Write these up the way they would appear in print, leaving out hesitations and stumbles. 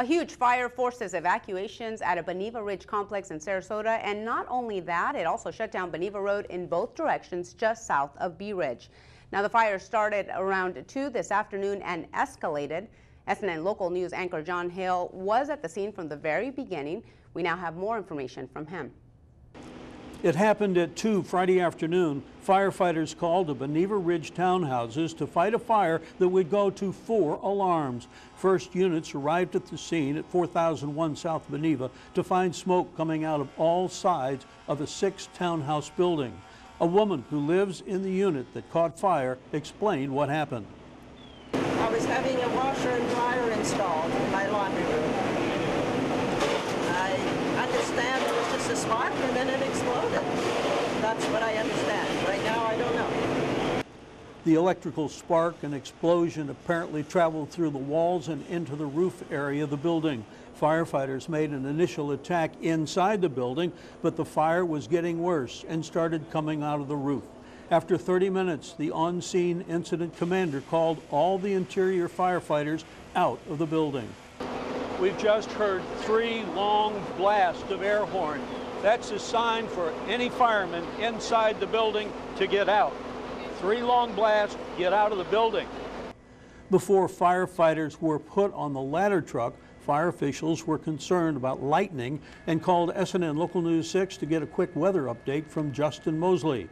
A huge fire forces evacuations at a Beneva Ridge complex in Sarasota, and not only that, it also shut down Beneva Road in both directions just south of B Ridge. Now, the fire started around 2 this afternoon and escalated. SNN local news anchor John Hill was at the scene from the very beginning. We now have more information from him. It happened at 2 Friday afternoon. Firefighters called to Beneva Ridge townhouses to fight a fire that would go to 4 alarms. First units arrived at the scene at 4001 South Beneva to find smoke coming out of all sides of a 6-townhouse building. A woman who lives in the unit that caught fire explained what happened. I was having a washer and dryer installed in my laundry room. I understand it was just a spark and then it exploded. That's what I understand. Right now, I don't know. The electrical spark and explosion apparently traveled through the walls and into the roof area of the building. Firefighters made an initial attack inside the building, but the fire was getting worse and started coming out of the roof. After 30 minutes, the on-scene incident commander called all the interior firefighters out of the building. We've just heard 3 long blasts of air horn. That's a sign for any fireman inside the building to get out. 3 long blasts, get out of the building. Before firefighters were put on the ladder truck, fire officials were concerned about lightning and called SNN Local News 6 to get a quick weather update from Justin Mosley.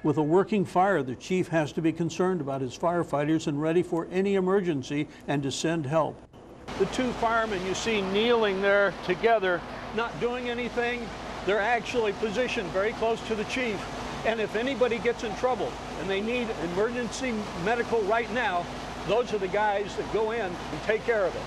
With a working fire, the chief has to be concerned about his firefighters and ready for any emergency and to send help. The 2 firemen you see kneeling there together, not doing anything, they're actually positioned very close to the chief. And if anybody gets in trouble and they need emergency medical right now, those are the guys that go in and take care of it.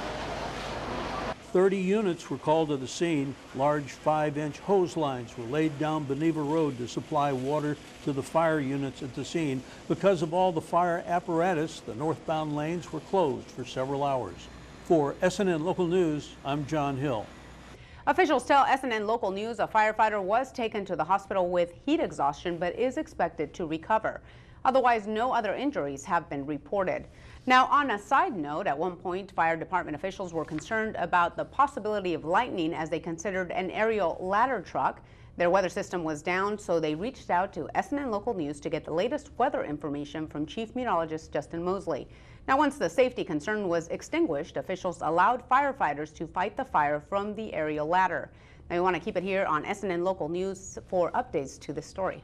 30 units were called to the scene. Large 5-inch hose lines were laid down Beneva Road to supply water to the fire units at the scene. Because of all the fire apparatus, the northbound lanes were closed for several hours. For SNN Local News, I'm John Hill. Officials tell SNN Local News a firefighter was taken to the hospital with heat exhaustion but is expected to recover. Otherwise, no other injuries have been reported. Now, on a side note, at one point, fire department officials were concerned about the possibility of lightning as they considered an aerial ladder truck. Their weather system was down, so they reached out to SNN Local News to get the latest weather information from Chief Meteorologist Justin Mosley. Now, once the safety concern was extinguished, officials allowed firefighters to fight the fire from the aerial ladder. Now, we want to keep it here on SNN Local News for updates to this story.